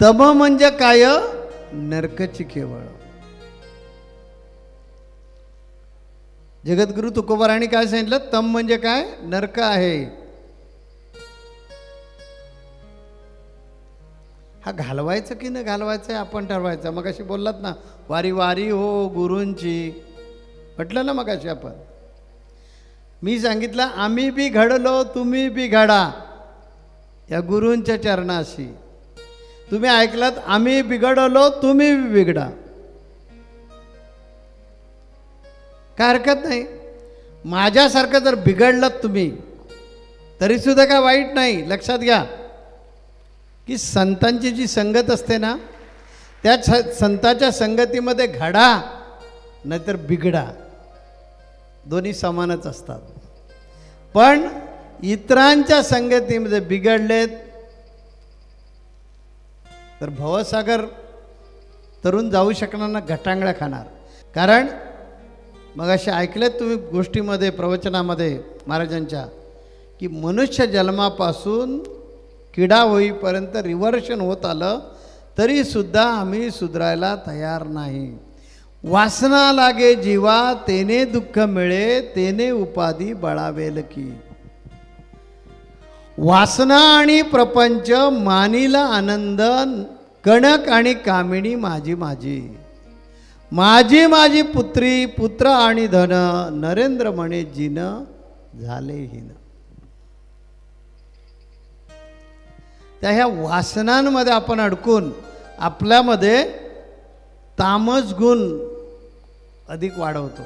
तम म्हणजे काय? नरकची केवळ. जगद्गुरु तुकोबारांनी काय सांगितलं? तम म्हणजे काय? नरक आहे. हा घालवायचं की न घालवायचं आपण ठरवायचं. मग अशी बोललात ना, वारी वारी हो गुरूंची, म्हटलं ना मग अशी आपण. मी सांगितलं आम्ही बी घडलो तुम्ही बी घडा या गुरूंच्या चरणाशी. तुम्ही ऐकलात आम्ही बिघडलो तुम्ही बी बिघडा, काय हरकत नाही. माझ्यासारखं जर बिघडलात तुम्ही तरीसुद्धा काय वाईट नाही. लक्षात घ्या की संतांची जी संगत असते ना, त्या संतांच्या संगतीमध्ये घडा नाहीतर बिघडा, दोन्ही समानच असतात. पण इतरांच्या संगतीमध्ये बिघडलेत तर भवसागर तरुण जाऊ शकणार ना, गटांगळ्या खाणार. कारण मग असे ऐकलेत तुम्ही गोष्टीमध्ये, प्रवचनामध्ये महाराजांच्या, की मनुष्य जन्मापासून किडा होईपर्यंत रिव्हर्शन होत आलं तरीसुद्धा आम्ही सुधरायला तयार नाही. वासना लागे जीवा तेने दुःख मिळे तेने उपाधी बळावेल की. वासना आणि प्रपंच मानिला आनंद, कणक आणि कामिणी माझी माझी. माझी माझी पुत्री पुत्र आणि धन, नरेंद्र म्हणे जिन झाले हिन. त्या ह्या वासनांमध्ये आपण अडकून आपल्यामध्ये तामस गुण अधिक वाढवतो.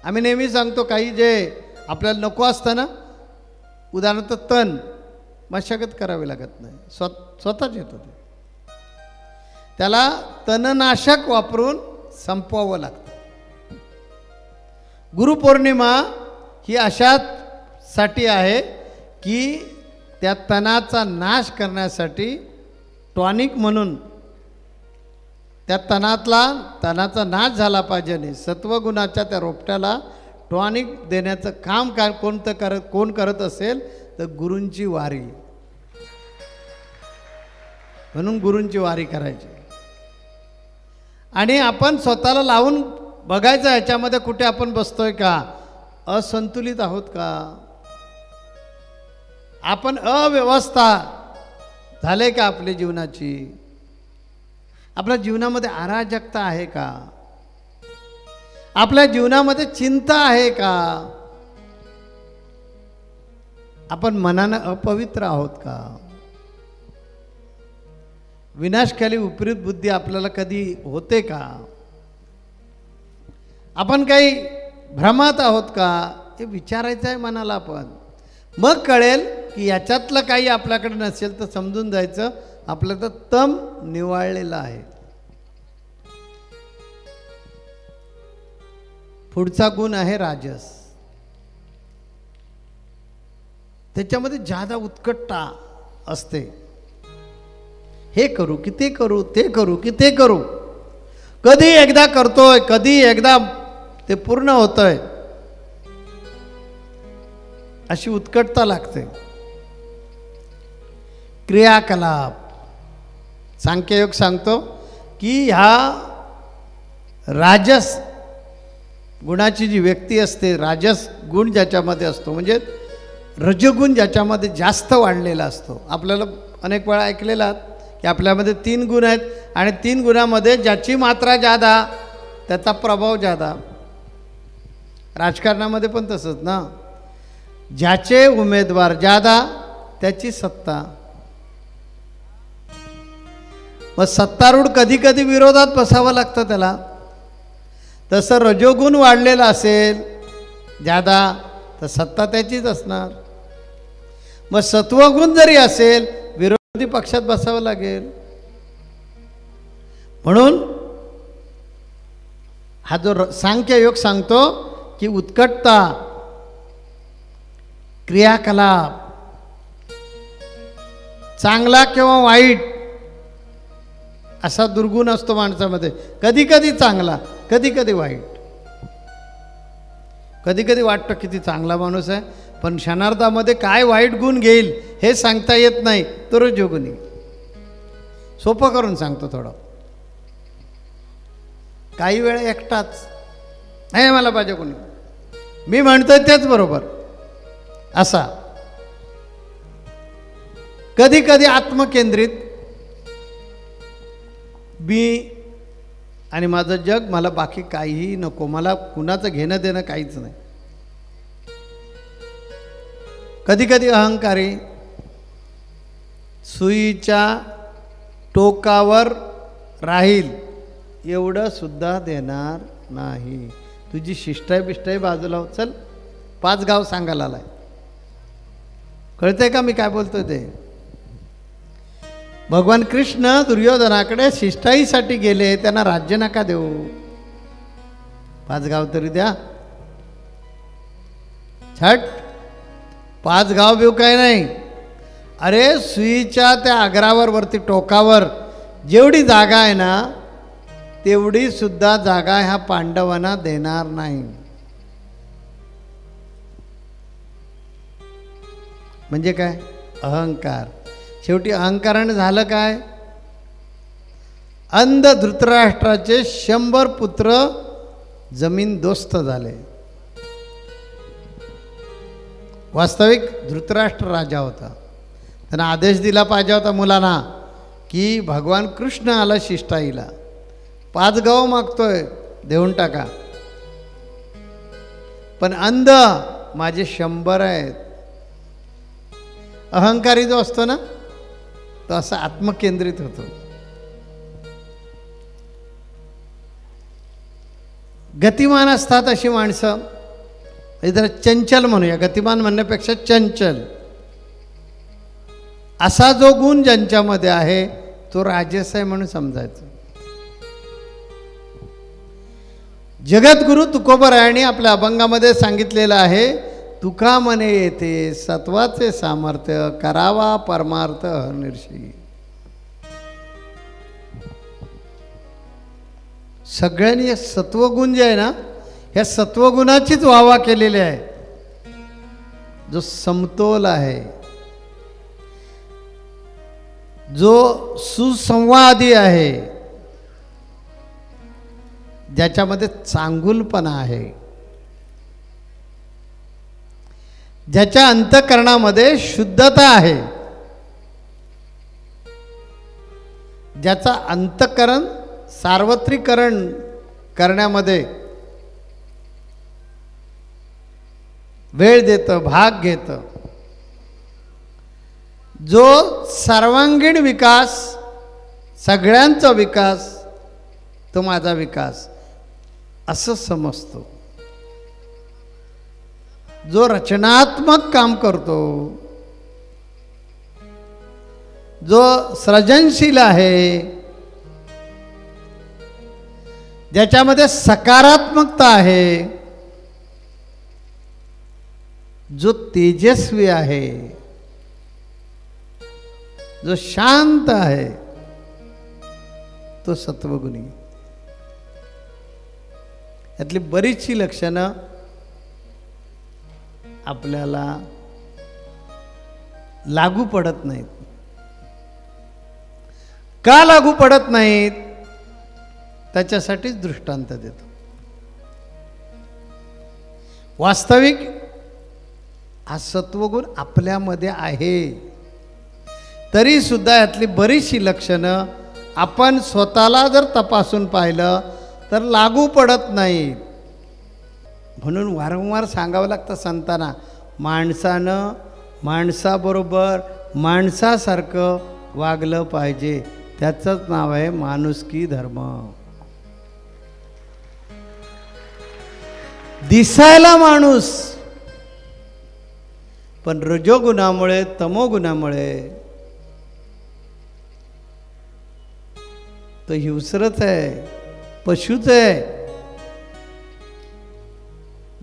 आम्ही नेहमी सांगतो काही जे आपल्याला नको असतं ना, उदाहरणार्थ तण, मशागत करावी लागत नाही, स्वतःच येतो ते. त्याला तणनाशक वापरून संपवावं लागतं. गुरुपौर्णिमा ही अशासाठी आहे की त्या तणाचा नाश करण्यासाठी टॉनिक म्हणून त्या तणाचा नाश झाला पाहिजे नाही, सत्वगुणाच्या त्या रोपट्याला टॉनिक देण्याचं काम कोण करत असेल तर गुरूंची वारी. म्हणून गुरूंची वारी करायची. आणि आपण स्वतःला लावून बघायचं ह्याच्यामध्ये कुठे आपण बसतोय का, असंतुलित आहोत का, आपण अव्यवस्था झाले का आपल्या जीवनाची, आपल्या जीवनामध्ये अराजकता आहे का, आपल्या जीवनामध्ये चिंता आहे का, आपण मनानं अपवित्र आहोत का, विनाशकाली विपरीत बुद्धी आपल्याला कधी होते का, आपण काही भ्रमात आहोत का, हे विचारायचं आहे मनाला आपण. मग कळेल की याच्यातलं काही आपल्याकडे नसेल तर समजून जायचं आपलं तर तम निवाळलेलं आहे. पुढचा गुण आहे राजस. त्याच्यामध्ये जादा उत्कटता असते. हे करू की ते करू, ते करू की ते करू, कधी एकदा करतोय कधी एकदा ते पूर्ण होतंय, अशी उत्कटता लागते. क्रियाकलाप सांख्ययोग सांगतो की ह्या राजस गुणाची जी व्यक्ती असते, राजस गुण ज्याच्यामध्ये असतो म्हणजे रजगुण ज्याच्यामध्ये जास्त वाढलेला असतो. आपल्याला अनेक वेळा ऐकलेला की आपल्यामध्ये 3 गुण आहेत आणि 3 गुणामध्ये ज्याची मात्रा जादा त्याचा प्रभाव जादा. राजकारणामध्ये पण तसंच ना, ज्याचे उमेदवार जादा त्याची सत्ता. मग सत्तारूढ कधी कधी विरोधात बसावं लागतं त्याला. तसं रजोगुण वाढलेला असेल जादा तर सत्ता त्याचीच असणार. मग सत्वगुण जरी असेल विरोधी पक्षात बसावं लागेल. म्हणून हा जो सांख्ययोग सांगतो की उत्कटता, क्रियाकलाप, चांगला किंवा वाईट असा दुर्गुण असतो माणसामध्ये. कधी कधी चांगला कधी कधी वाईट. कधी कधी वाटतं किती चांगला माणूस आहे पण क्षणार्धामध्ये काय वाईट गुण घेईल हे सांगता येत नाही, तो रजोगुणी. सोपं करून सांगतो थोडं. काही वेळ एकटाच नाही मला पाहिजे कोणी, मी म्हणतोय तेच बरोबर असा. कधी कधी आत्मकेंद्रित मी आणि माझं जग, मला बाकी काहीही नको, मला कुणाचं घेणं देणं काहीच नाही. कधी कधी अहंकारी, सुईच्या टोकावर राहील एवढं सुद्धा देणार नाही. तुझी शिष्टाई बिष्टाई बाजूला हो, चल 5 गाव सांगायला आलाय. कळतंय का मी काय बोलतोय ते? भगवान कृष्ण दुर्योधनाकडे शिष्टाईसाठी गेले, त्यांना राज्य नका देऊ, 5 गाव तरी द्या. छट, 5 गाव बिव काय नाही. अरे सुईच्या त्या अग्रावर वरती टोकावर जेवढी जागा आहे ना तेवढी सुद्धा जागा ह्या पांडवांना देणार नाही. म्हणजे काय? अहंकार. शेवटी अहंकाराने झालं काय? अंध धृतराष्ट्राचे 100 पुत्र जमीनदोस्त झाले. वास्तविक धृतराष्ट्र राजा होता, त्यांना आदेश दिला पाहिजे होता मुलांना की भगवान कृष्ण आला शिष्टाईला, 5 गाव मागतोय, देऊन टाका. पण अंध माझे 100 आहेत. अहंकारी जो असतो ना तो असा आत्मकेंद्रित होतो. गतिमान असतात अशी माणसं, जरा चंचल म्हणूया, गतिमान म्हणण्यापेक्षा चंचल, असा जो गुण ज्यांच्यामध्ये आहे तो राजस आहे म्हणून समजायचं. जगद्गुरु तुकोबरायांनी आपल्या अभंगामध्ये सांगितलेलं आहे, तुका मने येते सत्वाचे सामर्थ्य, करावा परमार्थ हरनिर्षयी. सगळ्यांनी सत्वगुण जे आहे ना, ह्या सत्वगुणाचीच वाहवा केलेली आहे. जो समतोल आहे, जो सुसंवादी आहे, ज्याच्यामध्ये चांगुलपणा आहे, ज्याच्या अंतःकरणामध्ये शुद्धता आहे, ज्याचा अंतःकरण सार्वत्रिकरण करण्यामध्ये वेळ देतं, भाग घेतं, जो सर्वांगीण विकास, सगळ्यांचा विकास, तो माझा विकास असं समजतो, जो रचनात्मक काम करतो, जो सृजनशील आहे, ज्याच्यामध्ये सकारात्मकता आहे, जो तेजस्वी आहे, जो शांत आहे, तो सत्वगुणी. यातली बरीचशी लक्षणं आपल्याला लागू पडत नाहीत. का लागू पडत नाहीत? त्याच्यासाठीच दृष्टांत देतो. वास्तविक हा सत्वगुण आपल्यामध्ये आहे, तरी सुद्धा यातली बरीचशी लक्षणं आपण स्वतःला जर तपासून पाहिलं तर लागू पडत नाहीत. म्हणून वारंवार सांगावं लागतं संतांना, माणसानं माणसाबरोबर माणसासारखं वागलं पाहिजे. त्याचंच नाव आहे माणुसकी धर्म. दिसायला माणूस, पण रजोगुणामुळे तमोगुणामुळे तो हिंस्रच आहे, पशुच आहे.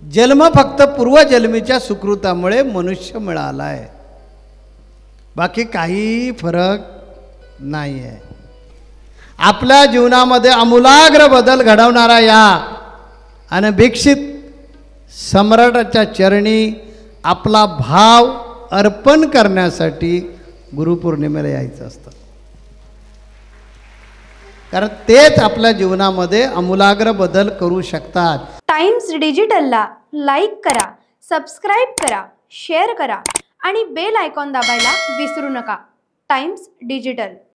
जन्म फक्त पूर्वजन्मीच्या सुकृतामुळे मनुष्य मिळालाय, बाकी काही फरक नाही आहे. आपल्या जीवनामध्ये आमूलाग्र बदल घडवणारा या अनभिक्षित सम्राटाच्या चरणी आपला भाव अर्पण करण्यासाठी गुरुपौर्णिमेला यायचं असतं. कारण तेच आपल्या जीवनामध्ये आमूलाग्र बदल करू शकतात. टाइम्स डिजिटलला लाईक करा, सबस्क्राईब करा, शेअर करा आणि बेल आयकॉन दाबायला विसरू नका. Times digital.